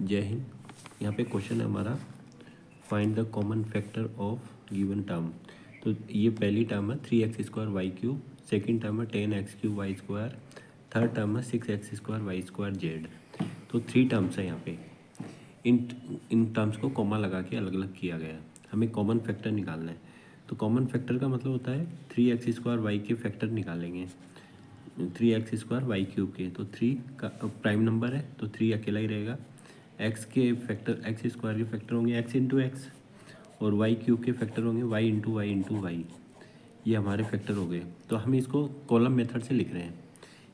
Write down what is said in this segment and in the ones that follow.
जय हिंद। यहाँ पे क्वेश्चन है हमारा, find the common factor of given term. तो ये पहली टर्म है 3x² y cube, second term है 10x³ y square, third term है 6x² वाई स्क्वायर जेड। तो 3 टर्म्स है यहाँ पे। इन टर्म्स को कॉमा लगा के अलग अलग किया गया है। हमें कॉमन फैक्टर निकालना है। तो कॉमन फैक्टर का मतलब होता है 3x² वाई के फैक्टर निकालेंगे, 3x² वाई क्यूब के। तो 3 का प्राइम नंबर है तो 3 अकेला ही रहेगा। एक्स के फैक्टर, एक्स स्क्वायर के फैक्टर होंगे एक्स इंटू एक्स, और वाई क्यूब के फैक्टर होंगे y into y into y. ये हमारे फैक्टर हो गए। तो हम इसको कॉलम मेथड से लिख रहे हैं।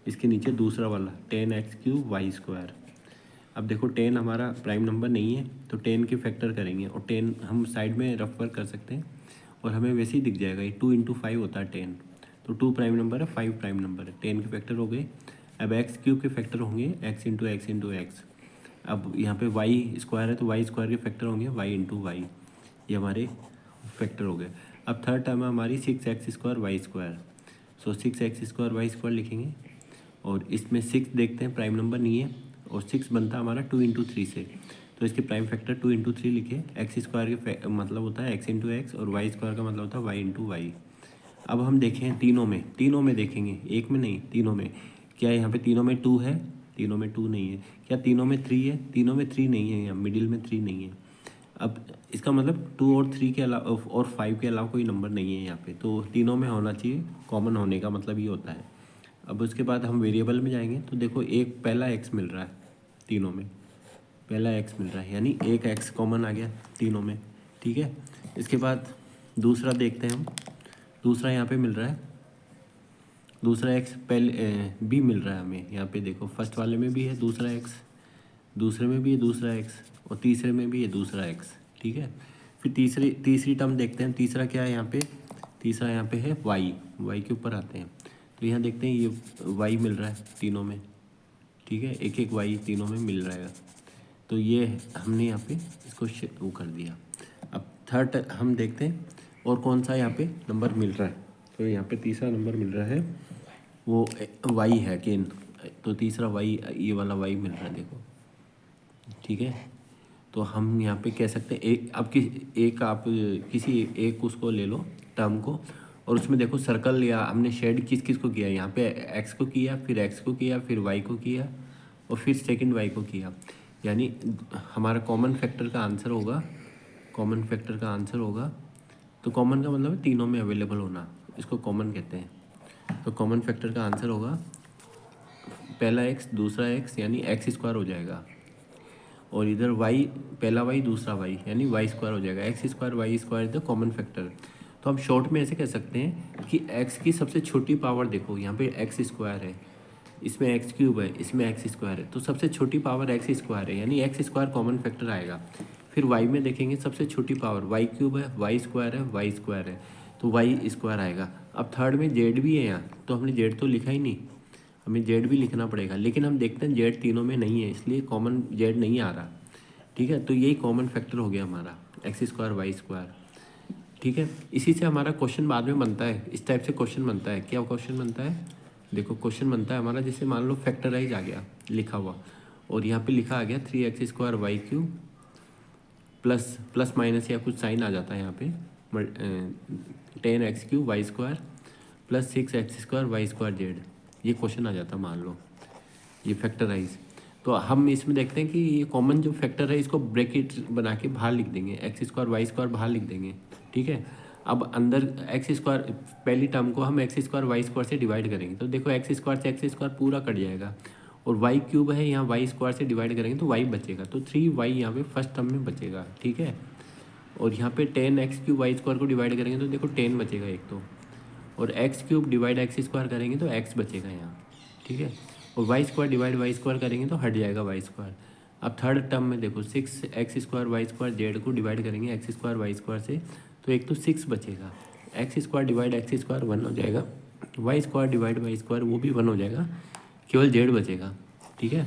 इसके नीचे दूसरा वाला 10x³ वाई स्क्वायर। अब देखो 10 हमारा प्राइम नंबर नहीं है तो 10 के फैक्टर करेंगे, और 10 हम साइड में रफ वर्क कर सकते हैं और हमें वैसे ही दिख जाएगा। ये 2 इंटू 5 होता है 10, तो 2 प्राइम नंबर है, 5 प्राइम नंबर है। 10 के फैक्टर हो गए। अब x³ के फैक्टर होंगे x into x into x. अब यहाँ पे वाई स्क्वायर है तो वाई स्क्वायर के फैक्टर होंगे वाई इंटू वाई। ये हमारे फैक्टर हो गए। अब थर्ड टर्म है हमारी 6x² वाई स्क्वायर। सो 6x² वाई स्क्वायर लिखेंगे, और इसमें 6 देखते हैं, प्राइम नंबर नहीं है, और 6 बनता है हमारा 2 इंटू 3 से। तो इसके प्राइम फैक्टर 2 इंटू 3 लिखे। एक्स स्क्वायर के मतलब होता है एक्स इंटू एक्स, और वाई स्क्वायर का मतलब होता है वाई इंटू वाई। अब हम देखें तीनों में देखेंगे, एक में नहीं, तीनों में। क्या यहाँ पे तीनों में 2 है? तीनों में 2 नहीं है। क्या तीनों में 3 है? तीनों में 3 नहीं है, यहाँ मिडिल में 3 नहीं है। अब इसका मतलब 2 और 3 के अलावा और 5 के अलावा कोई नंबर नहीं है यहाँ पे, तो तीनों में होना चाहिए। कॉमन होने का मतलब ये होता है। अब उसके बाद हम वेरिएबल में जाएंगे तो देखो एक पहला एक्स मिल रहा है, तीनों में पहला एक्स मिल रहा है, यानी एक एक्स कॉमन आ गया तीनों में। ठीक है, इसके बाद दूसरा देखते हैं हम। दूसरा यहाँ पे मिल रहा है, दूसरा एक्स पहले बी मिल रहा है हमें। यहाँ पे देखो फर्स्ट वाले में भी है दूसरा एक्स, दूसरे में भी है दूसरा एक्स, और तीसरे में भी है दूसरा एक्स। ठीक है, फिर तीसरी टर्म देखते हैं। तीसरा क्या है यहाँ पे? तीसरा यहाँ पे है वाई। वाई के ऊपर आते हैं तो यहाँ देखते हैं ये वाई मिल रहा है तीनों में। ठीक है, एक एक वाई तीनों में मिल रहा है। तो ये हमने यहाँ पे इसको वो कर दिया। अब थर्ड हम देखते हैं और कौन सा यहाँ पे नंबर मिल रहा है। तो यहाँ पे तीसरा नंबर मिल रहा है, वो वाई है अगेन। तो तीसरा वाई, ये वाला वाई मिल रहा है देखो। ठीक है, तो हम यहाँ पे कह सकते हैं एक, अब आप किसी एक उसको ले लो टर्म को, और उसमें देखो सर्कल या हमने शेड किस किस को किया। यहाँ पे एक्स को किया, फिर एक्स को किया, फिर वाई को किया, और फिर सेकंड वाई को किया। यानी हमारा कॉमन फैक्टर का आंसर होगा, कॉमन फैक्टर का आंसर होगा। तो कॉमन का मतलब है तीनों में अवेलेबल होना, इसको कॉमन कहते हैं। तो कॉमन फैक्टर का आंसर होगा पहला एक्स दूसरा एक्स, यानी एक्स स्क्वायर हो जाएगा, और इधर वाई, पहला वाई दूसरा वाई, यानी वाई स्क्वायर हो जाएगा। X square y square is the common factor. तो हम शॉर्ट में ऐसे कह सकते हैं कि एक्स की सबसे छोटी पावर देखो, यहाँ पे एक्स स्क्वायर है, इसमें एक्स क्यूब है, इसमें एक्स स्क्वायर है, तो सबसे छोटी पावर एक्स स्क्वायर है, यानी एक्स स्क्वायर कॉमन फैक्टर आएगा। फिर वाई में देखेंगे सबसे छोटी पावर वाई क्यूब है, वाई स्क्वायर है, वाई स्क्वायर है, तो वाई स्क्वायर आएगा। अब थर्ड में जेड भी है यहाँ, तो हमने जेड तो लिखा ही नहीं, हमें जेड भी लिखना पड़ेगा। लेकिन हम देखते हैं जेड तीनों में नहीं है, इसलिए कॉमन जेड नहीं आ रहा। ठीक है, तो यही कॉमन फैक्टर हो गया हमारा, एक्स स्क्वायर वाई स्क्वायर। ठीक है, इसी से हमारा क्वेश्चन बाद में बनता है। इस टाइप से क्वेश्चन बनता है। क्या क्वेश्चन बनता है? देखो क्वेश्चन बनता है हमारा, जैसे मान लो फैक्टराइज आ गया लिखा हुआ, और यहाँ पे लिखा आ गया 3x² y cube plus plus minus या कुछ साइन आ जाता है यहाँ पे 10x³ y square plus 6x² y square z. ये क्वेश्चन आ जाता मान लो, ये फैक्टराइज। तो हम इसमें देखते हैं कि ये कॉमन जो फैक्टर है इसको ब्रैकेट बना के बाहर लिख देंगे, एक्स स्क्वायर वाई स्क्वायर बाहर लिख देंगे। ठीक है, अब अंदर एक्स स्क्वायर, पहली टर्म को हम एक्स स्क्वायर वाई स्क्वायर से डिवाइड करेंगे, तो देखो एक्स स्क्वायर से एक्स स्क्वायर पूरा कट जाएगा, और वाई क्यूब है यहाँ, वाई स्क्वायर से डिवाइड करेंगे तो वाई बचेगा, तो 3y यहाँ पे फर्स्ट टर्म में बचेगा। ठीक है, और यहाँ पे 10x³ वाई स्क्वायर को डिवाइड करेंगे तो देखो 10 बचेगा एक तो, और x³ डिवाइड एक्स स्क्वायर करेंगे तो x बचेगा यहाँ। ठीक है, और y square divide y square करेंगे तो हट जाएगा वाई स्क्वायर। अब थर्ड टर्म में देखो 6x² वाई स्क्वायर जेड को डिवाइड करेंगे एक्स स्क्वायर वाई स्क्वायर से, तो एक तो 6 बचेगा, x square divide x square 1 हो जाएगा, y square divide y square वो भी 1 हो जाएगा, केवल जेड बचेगा। ठीक है,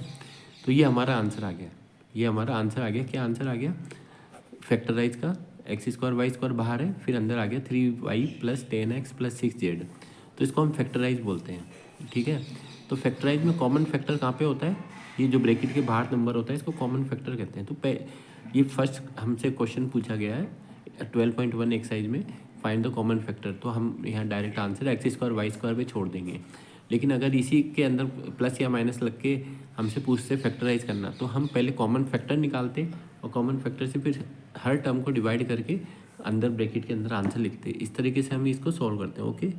तो ये हमारा आंसर आ गया, ये हमारा आंसर आ गया। क्या आंसर आ गया? फैक्टराइज का एक्स स्क्वायर वाई स्क्वायर बाहर है, फिर अंदर आ गया 3y plus 10x plus 6z। तो इसको हम फैक्टराइज बोलते हैं। ठीक है, तो फैक्टराइज में कॉमन फैक्टर कहाँ पे होता है, ये जो ब्रैकेट के बाहर नंबर होता है इसको कॉमन फैक्टर कहते हैं। तो ये फर्स्ट हमसे क्वेश्चन पूछा गया है 12.1 एक्सरसाइज में, फाइंड द कॉमन फैक्टर। तो हम यहाँ direct answer x square y square पे छोड़ देंगे। लेकिन अगर इसी के अंदर प्लस या माइनस लग के हमसे पूछते फैक्टराइज करना, तो हम पहले कॉमन फैक्टर निकालते और कॉमन फैक्टर से फिर हर टर्म को डिवाइड करके अंदर ब्रैकेट के अंदर आंसर लिखते। इस तरीके से हम इसको सॉल्व करते हैं। ओके।